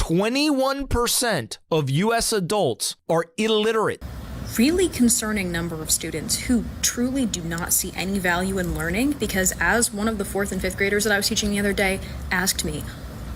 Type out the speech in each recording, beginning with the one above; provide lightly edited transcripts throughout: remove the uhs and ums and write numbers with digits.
21% of U.S. adults are illiterate. Really concerning number of students who truly do not see any value in learning, because as one of the 4th and 5th graders that I was teaching the other day asked me,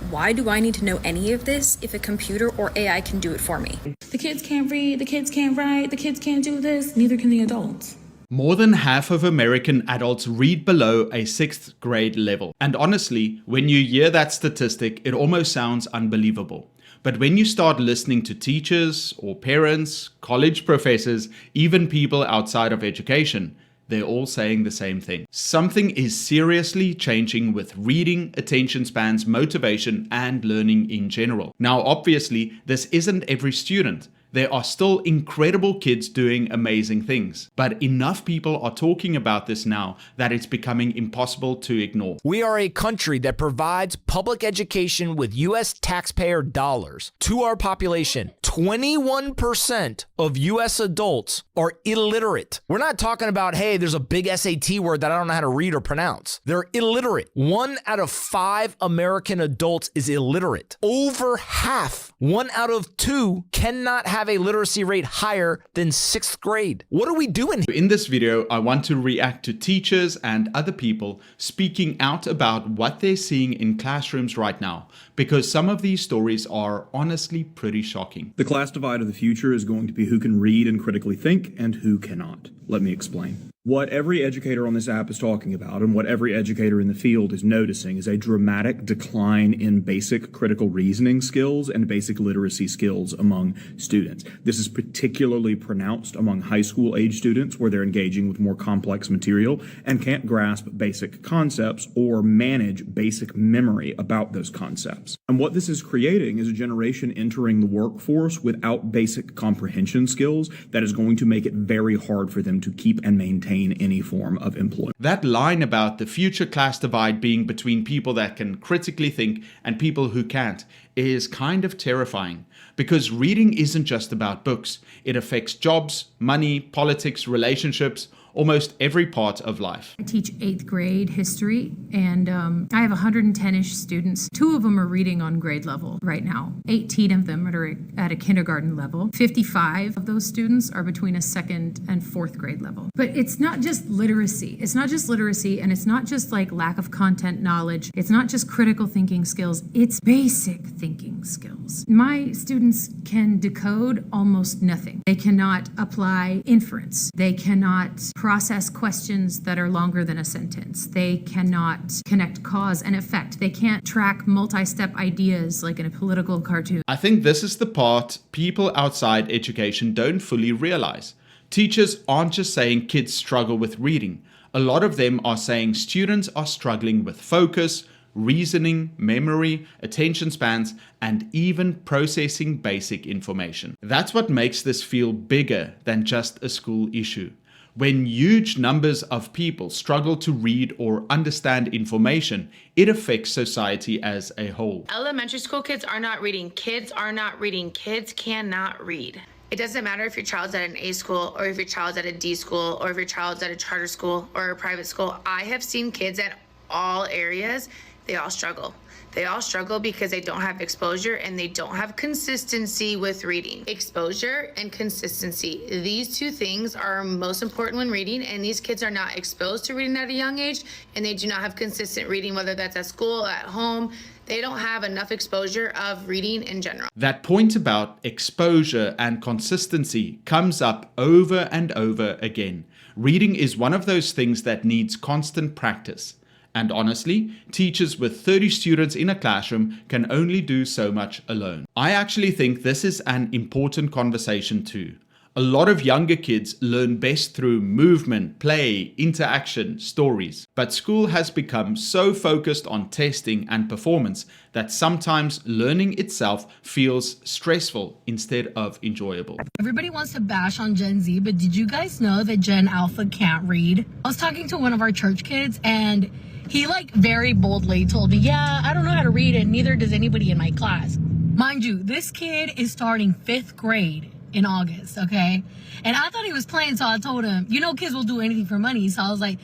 why do I need to know any of this if a computer or AI can do it for me? The kids can't read, the kids can't write, the kids can't do this, neither can the adults. More than half of American adults read below a 6th grade level. And honestly, when you hear that statistic, it almost sounds unbelievable. But when you start listening to teachers or parents, college professors, even people outside of education, they're all saying the same thing. Something is seriously changing with reading, attention spans, motivation, and learning in general. Now, obviously, this isn't every student. There are still incredible kids doing amazing things, but enough people are talking about this now that it's becoming impossible to ignore. We are a country that provides public education with U.S. taxpayer dollars to our population. 21% of U.S. adults are illiterate. We're not talking about, hey, there's a big SAT word that I don't know how to read or pronounce. They're illiterate. 1 out of 5 American adults is illiterate. Over half, 1 out of 2, cannot have a literacy rate higher than 6th grade. What are we doing here? In this video, I want to react to teachers and other people speaking out about what they're seeing in classrooms right now, because some of these stories are honestly pretty shocking. The class divide of the future is going to be who can read and critically think and who cannot. Let me explain. What every educator on this app is talking about, and what every educator in the field is noticing, is a dramatic decline in basic critical reasoning skills and basic literacy skills among students. This is particularly pronounced among high school age students, where they're engaging with more complex material and can't grasp basic concepts or manage basic memory about those concepts. And what this is creating is a generation entering the workforce without basic comprehension skills that is going to make it very hard for them to keep and maintain any form of employment. That line about the future class divide being between people that can critically think and people who can't is kind of terrifying, because reading isn't just about books. It affects jobs, money, politics, relationships, almost every part of life. I teach 8th grade history, and I have 110-ish students. 2 of them are reading on grade level right now. 18 of them are at a kindergarten level. 55 of those students are between a 2nd and 4th grade level. But it's not just literacy. It's not just literacy, and it's not just like lack of content knowledge. It's not just critical thinking skills. It's basic thinking skills. My students can decode almost nothing. They cannot apply inference. They cannot process questions that are longer than a sentence. They cannot connect cause and effect. They can't track multi-step ideas like in a political cartoon. I think this is the part people outside education don't fully realize. Teachers aren't just saying kids struggle with reading. A lot of them are saying students are struggling with focus, reasoning, memory, attention spans, and even processing basic information. That's what makes this feel bigger than just a school issue. When huge numbers of people struggle to read or understand information, it affects society as a whole. Elementary school kids are not reading. Kids are not reading. Kids cannot read. It doesn't matter if your child's at an A school or if your child's at a D school or if your child's at a charter school or a private school. I have seen kids at all areas. They all struggle. They all struggle because they don't have exposure and they don't have consistency with reading. Exposure and consistency. These 2 things are most important when reading, and these kids are not exposed to reading at a young age, and they do not have consistent reading, whether that's at school, at home. They don't have enough exposure of reading in general. That point about exposure and consistency comes up over and over again. Reading is one of those things that needs constant practice. And honestly, teachers with 30 students in a classroom can only do so much alone. I actually think this is an important conversation too. A lot of younger kids learn best through movement, play, interaction, stories. But school has become so focused on testing and performance that sometimes learning itself feels stressful instead of enjoyable. Everybody wants to bash on Gen Z, but did you guys know that Gen Alpha can't read? I was talking to one of our church kids, and he very boldly told me, yeah, I don't know how to read, and neither does anybody in my class. Mind you, this kid is starting 5th grade in August, okay? And I thought he was playing, so I told him, you know, kids will do anything for money. So I was like,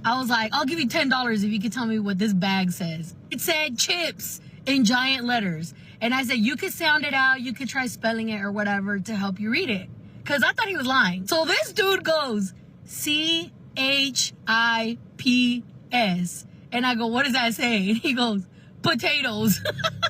I'll give you $10 if you can tell me what this bag says. It said chips in giant letters. And I said, you could sound it out. You could try spelling it or whatever to help you read it. Because I thought he was lying. So this dude goes, CHIPS. And I go, what does that say? And he goes, potatoes.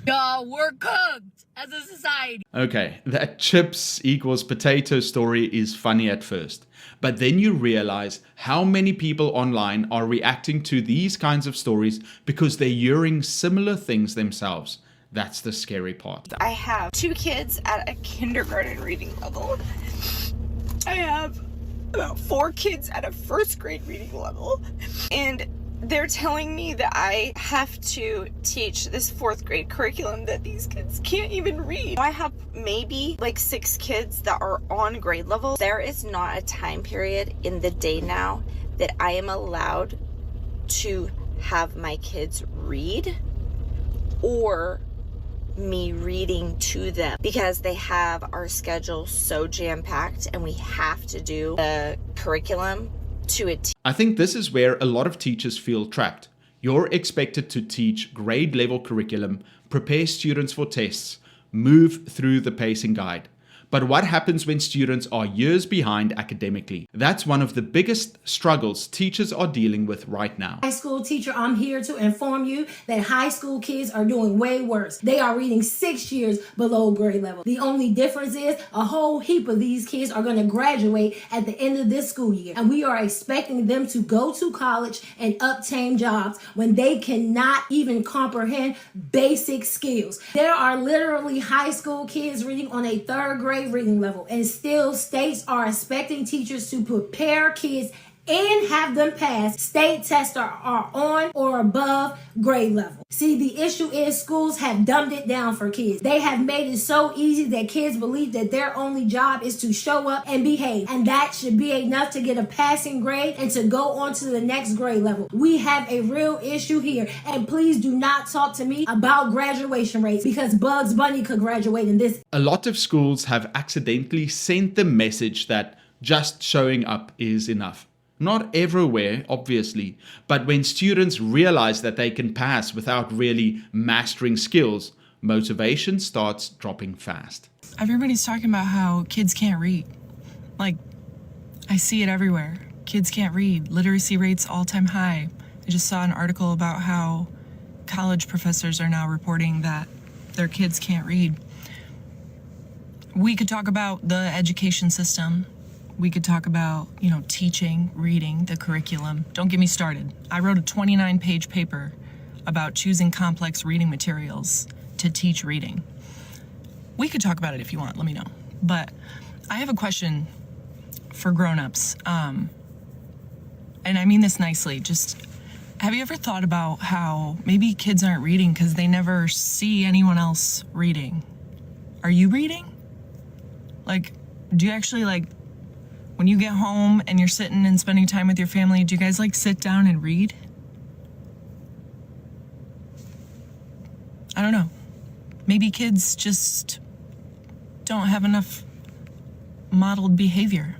Y'all, we're cooked as a society. Okay, that chips equals potato story is funny at first. But then you realize how many people online are reacting to these kinds of stories because they're hearing similar things themselves. That's the scary part. I have 2 kids at a kindergarten reading level. I have about 4 kids at a first grade reading level. And they're telling me that I have to teach this 4th grade curriculum that these kids can't even read. I have maybe like 6 kids that are on grade level. There is not a time period in the day now that I am allowed to have my kids read or me reading to them because they have our schedule so jam-packed and we have to do the curriculum to a I think this is where a lot of teachers feel trapped. You're expected to teach grade level curriculum, prepare students for tests, move through the pacing guide. But what happens when students are years behind academically? That's one of the biggest struggles teachers are dealing with right now. High school teacher, I'm here to inform you that high school kids are doing way worse. They are reading 6 years below grade level. The only difference is a whole heap of these kids are going to graduate at the end of this school year. And we are expecting them to go to college and obtain jobs when they cannot even comprehend basic skills. There are literally high school kids reading on a 3rd grade reading level, and still states are expecting teachers to prepare kids and have them pass state tests are on or above grade level. See, the issue is schools have dumbed it down for kids. They have made it so easy that kids believe that their only job is to show up and behave, and that should be enough to get a passing grade and to go on to the next grade level. We have a real issue here, and please do not talk to me about graduation rates because Bugs Bunny could graduate in this. A lot of schools have accidentally sent the message that just showing up is enough. Not everywhere, obviously, but when students realize that they can pass without really mastering skills, motivation starts dropping fast. Everybody's talking about how kids can't read. Like, I see it everywhere. Kids can't read. Literacy rates all-time high. I just saw an article about how college professors are now reporting that their kids can't read. We could talk about the education system. We could talk about, teaching, reading, the curriculum. Don't get me started. I wrote a 29-page paper about choosing complex reading materials to teach reading. We could talk about it if you want, let me know. But I have a question for grown-ups. And I mean this nicely. Just, have you ever thought about how maybe kids aren't reading because they never see anyone else reading? Are you reading? Like, do you actually, when you get home and you're sitting and spending time with your family, do you guys sit down and read? I don't know. Maybe kids just don't have enough modeled behavior.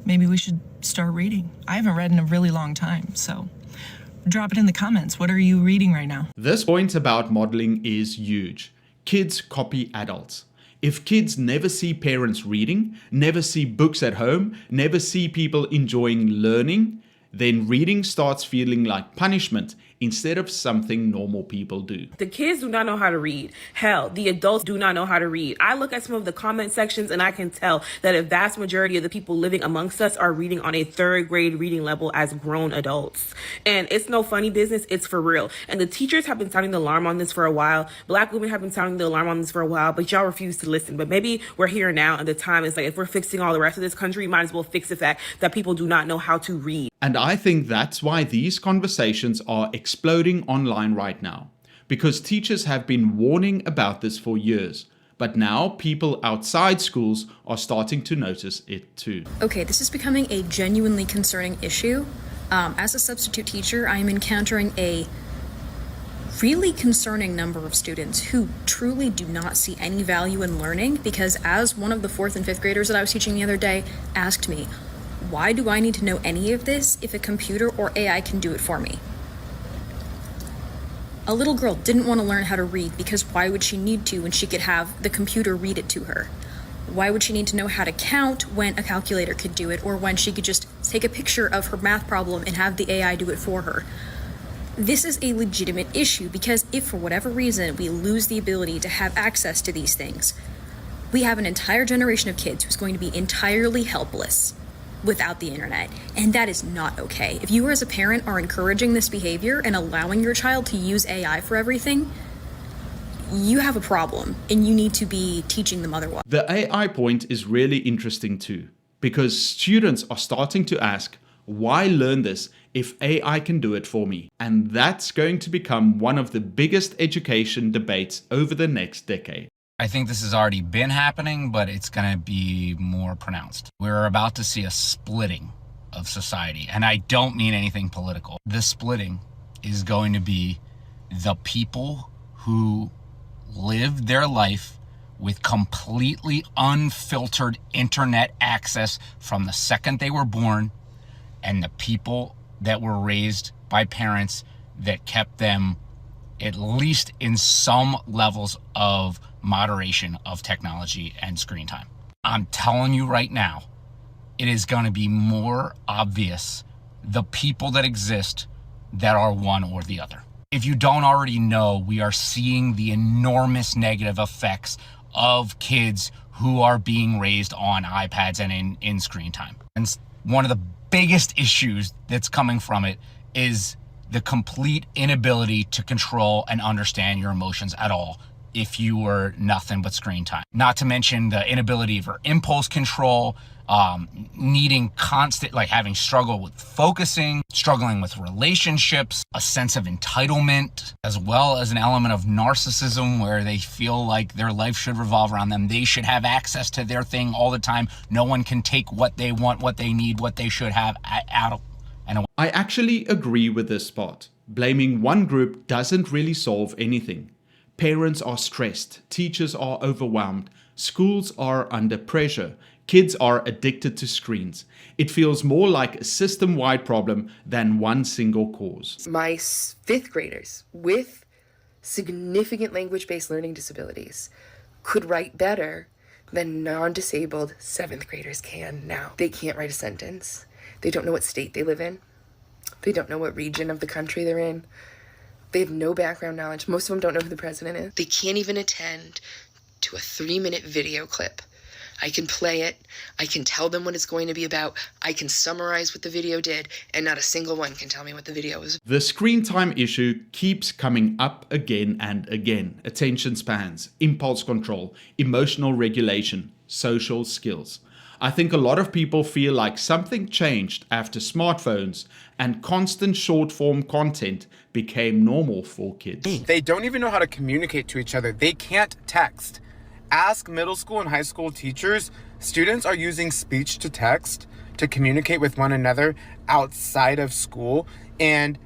Maybe we should start reading. I haven't read in a really long time, so drop it in the comments. What are you reading right now? This point about modeling is huge. Kids copy adults. If kids never see parents reading, never see books at home, never see people enjoying learning, then reading starts feeling like punishment instead of something normal people do. The kids do not know how to read. Hell, the adults do not know how to read. I look at some of the comment sections and I can tell that a vast majority of the people living amongst us are reading on a 3rd grade reading level as grown adults. And it's no funny business, it's for real. And the teachers have been sounding the alarm on this for a while. Black women have been sounding the alarm on this for a while, but y'all refuse to listen. But maybe we're here now and the time is if we're fixing all the rest of this country, might as well fix the fact that people do not know how to read. And I think that's why these conversations are exploding online right now. Because teachers have been warning about this for years. But now people outside schools are starting to notice it too. Okay, this is becoming a genuinely concerning issue. As a substitute teacher, I am encountering a really concerning number of students who truly do not see any value in learning because as one of the 4th and 5th graders that I was teaching the other day asked me, why do I need to know any of this if a computer or AI can do it for me? A little girl didn't want to learn how to read because why would she need to when she could have the computer read it to her? Why would she need to know how to count when a calculator could do it, or when she could just take a picture of her math problem and have the AI do it for her? This is a legitimate issue because if for whatever reason we lose the ability to have access to these things, we have an entire generation of kids who's going to be entirely helpless without the internet, and that is not okay. If you as a parent are encouraging this behavior and allowing your child to use AI for everything, you have a problem and you need to be teaching them otherwise. The AI point is really interesting too, because students are starting to ask, why learn this if AI can do it for me? And that's going to become one of the biggest education debates over the next decade. I think this has already been happening, but it's going to be more pronounced. We're about to see a splitting of society, and I don't mean anything political. The splitting is going to be the people who live their life with completely unfiltered internet access from the second they were born, and the people that were raised by parents that kept them at least in some levels of moderation of technology and screen time. I'm telling you right now, it is going to be more obvious the people that exist that are one or the other. If you don't already know, we are seeing the enormous negative effects of kids who are being raised on iPads and in screen time. And one of the biggest issues that's coming from it is the complete inability to control and understand your emotions at all if you were nothing but screen time. Not to mention the inability for impulse control, needing constant, like having struggle with focusing, struggling with relationships, a sense of entitlement, as well as an element of narcissism where they feel like their life should revolve around them. They should have access to their thing all the time. No one can take what they want, what they need, what they should have out of. I actually agree with this part. Blaming one group doesn't really solve anything. Parents are stressed, teachers are overwhelmed, schools are under pressure, kids are addicted to screens. It feels more like a system-wide problem than one single cause. My fifth graders with significant language-based learning disabilities could write better than non-disabled seventh graders can now. They can't write a sentence. They don't know what state they live in. They don't know what region of the country they're in. They have no background knowledge. Most of them don't know who the president is. They can't even attend to a 3-minute video clip. I can play it. I can tell them what it's going to be about. I can summarize what the video did, and not a single one can tell me what the video was. The screen time issue keeps coming up again and again. Attention spans, impulse control, emotional regulation, social skills. I think a lot of people feel like something changed after smartphones and constant short-form content became normal for kids. They don't even know how to communicate to each other. They can't text. Ask middle school and high school teachers. Students are using speech to text to communicate with one another outside of school, and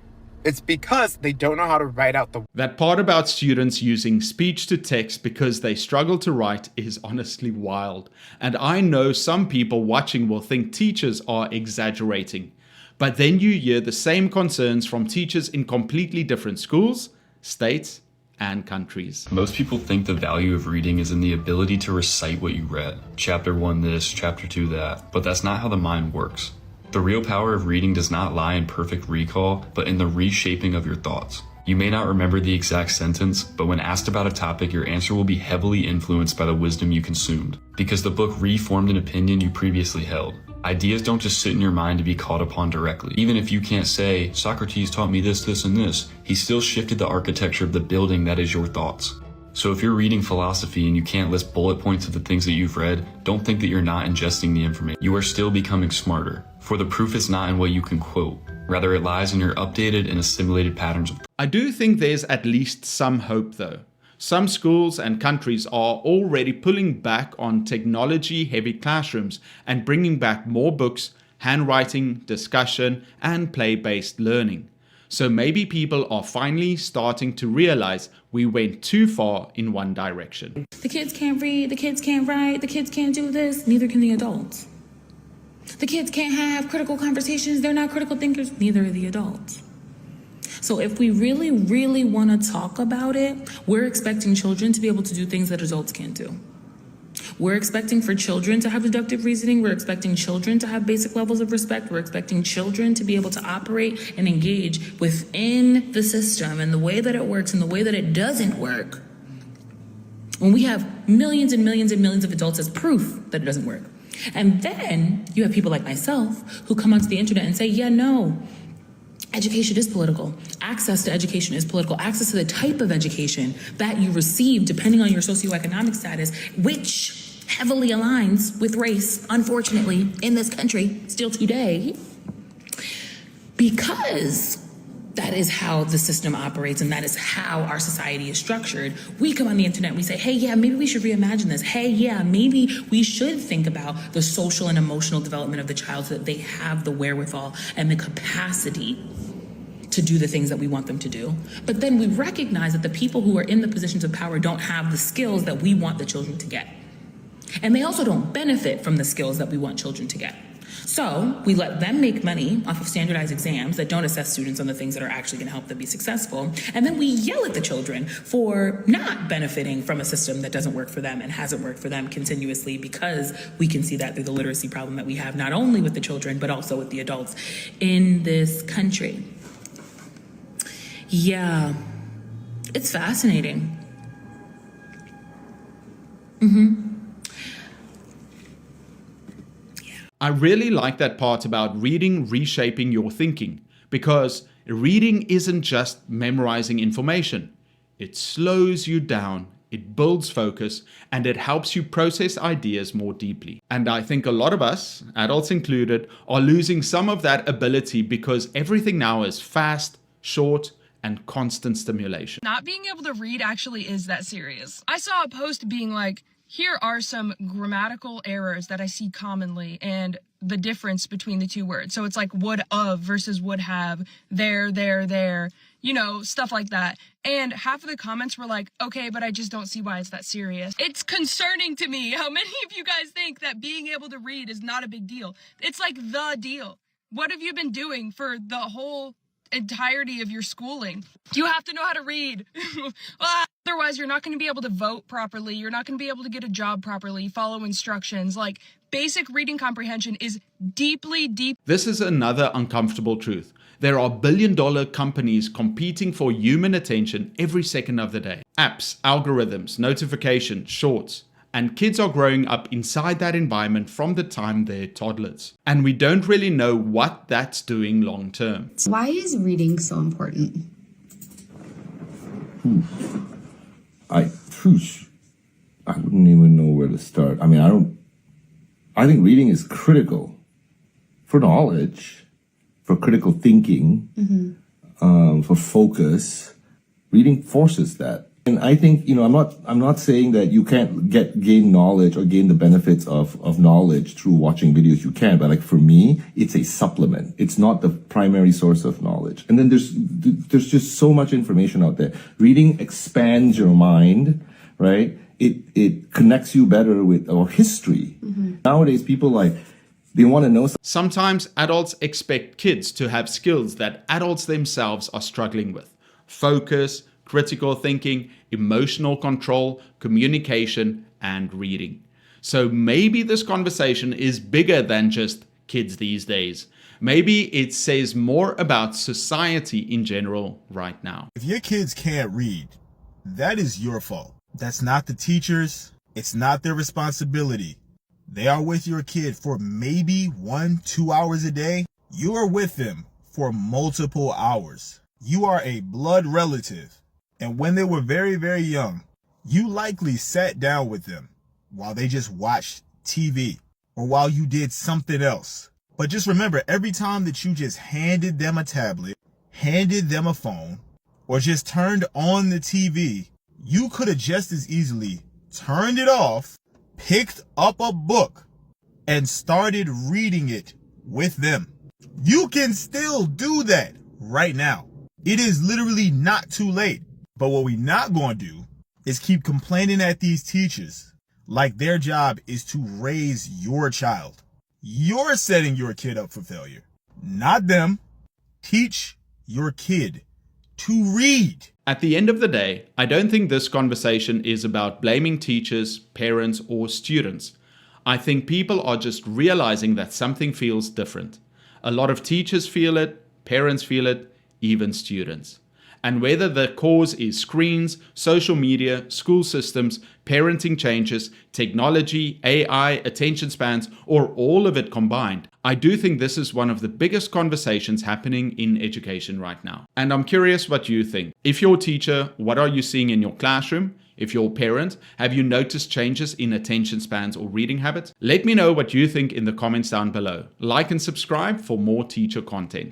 it's because they don't know how to write out the... That part about students using speech to text because they struggle to write is honestly wild. And I know some people watching will think teachers are exaggerating. But then you hear the same concerns from teachers in completely different schools, states, and countries. Most people think the value of reading is in the ability to recite what you read. Chapter 1 this, chapter 2 that. But that's not how the mind works. The real power of reading does not lie in perfect recall, but in the reshaping of your thoughts. You may not remember the exact sentence, but when asked about a topic, your answer will be heavily influenced by the wisdom you consumed, because the book reformed an opinion you previously held. Ideas don't just sit in your mind to be called upon directly. Even if you can't say, Socrates taught me this, this, and this, he still shifted the architecture of the building that is your thoughts. So if you're reading philosophy and you can't list bullet points of the things that you've read, don't think that you're not ingesting the information. You are still becoming smarter. For the proof is not in what you can quote. Rather, it lies in your updated and assimilated patterns of... I do think there's at least some hope though. Some schools and countries are already pulling back on technology-heavy classrooms and bringing back more books, handwriting, discussion, and play-based learning. So maybe people are finally starting to realize we went too far in one direction. The kids can't read, the kids can't write, the kids can't do this, neither can the adults. The kids can't have critical conversations, they're not critical thinkers, neither are the adults. So if we really, really want to talk about it, we're expecting children to be able to do things that adults can't do. We're expecting for children to have deductive reasoning. We're expecting children to have basic levels of respect. We're expecting children to be able to operate and engage within the system and the way that it works and the way that it doesn't work. When we have millions and millions and millions of adults as proof that it doesn't work. And then you have people like myself who come onto the internet and say, yeah, no, education is political. Access to education is political. Access to the type of education that you receive, depending on your socioeconomic status, which heavily aligns with race, unfortunately, in this country, still today, because that is how the system operates and that is how our society is structured. We come on the internet and we say, hey, yeah, maybe we should reimagine this. Hey, yeah, maybe we should think about the social and emotional development of the child so that they have the wherewithal and the capacity to do the things that we want them to do. But then we recognize that the people who are in the positions of power don't have the skills that we want the children to get. And they also don't benefit from the skills that we want children to get. So we let them make money off of standardized exams that don't assess students on the things that are actually going to help them be successful. And then we yell at the children for not benefiting from a system that doesn't work for them and hasn't worked for them continuously, because we can see that through the literacy problem that we have, not only with the children, but also with the adults in this country. Yeah, it's fascinating. I really like that part about reading reshaping your thinking, because reading isn't just memorizing information. It slows you down, it builds focus, and it helps you process ideas more deeply. And I think a lot of us, adults included, are losing some of that ability because everything now is fast, short, and constant stimulation. Not being able to read actually is that serious. I saw a post being like, here are some grammatical errors that I see commonly and the difference between the two words. So it's like would of versus would have, there, you know, stuff like that. And half of the comments were like, okay, but I just don't see why it's that serious. It's concerning to me how many of you guys think that being able to read is not a big deal. It's like the deal. What have you been doing for the whole entirety of your schooling? You have to know how to read. Otherwise, you're not going to be able to vote properly. You're not going to be able to get a job properly, follow instructions. Like, basic reading comprehension is deeply. This is another uncomfortable truth. There are billion-dollar companies competing for human attention every second of the day. Apps, algorithms, notifications, shorts. And kids are growing up inside that environment from the time they're toddlers. And we don't really know what that's doing long term. Why is reading so important? I wouldn't even know where to start. I think reading is critical for knowledge, for critical thinking, for focus. Reading forces that. And I think, I'm not saying that you can't gain knowledge or gain the benefits of knowledge through watching videos. You can, but like for me, it's a supplement. It's not the primary source of knowledge. And then there's just so much information out there. Reading expands your mind, right? It connects you better with our history. Nowadays, people they want to know. Sometimes adults expect kids to have skills that adults themselves are struggling with. Focus, critical thinking, emotional control, communication, and reading. So maybe this conversation is bigger than just kids these days. Maybe it says more about society in general right now. If your kids can't read, that is your fault. That's not the teachers. It's not their responsibility. They are with your kid for maybe 1-2 hours a day. You are with them for multiple hours. You are a blood relative. And when they were very, very young, you likely sat down with them while they just watched TV or while you did something else. But just remember, every time that you just handed them a tablet, handed them a phone, or just turned on the TV, you could have just as easily turned it off, picked up a book, and started reading it with them. You can still do that right now. It is literally not too late. But what we're not going to do is keep complaining at these teachers like their job is to raise your child. You're setting your kid up for failure, not them. Teach your kid to read. At the end of the day, I don't think this conversation is about blaming teachers, parents, or students. I think people are just realizing that something feels different. A lot of teachers feel it, parents feel it, even students. And whether the cause is screens, social media, school systems, parenting changes, technology, AI, attention spans, or all of it combined, I do think this is one of the biggest conversations happening in education right now. And I'm curious what you think. If you're a teacher, what are you seeing in your classroom? If you're a parent, have you noticed changes in attention spans or reading habits? Let me know what you think in the comments down below. Like and subscribe for more teacher content.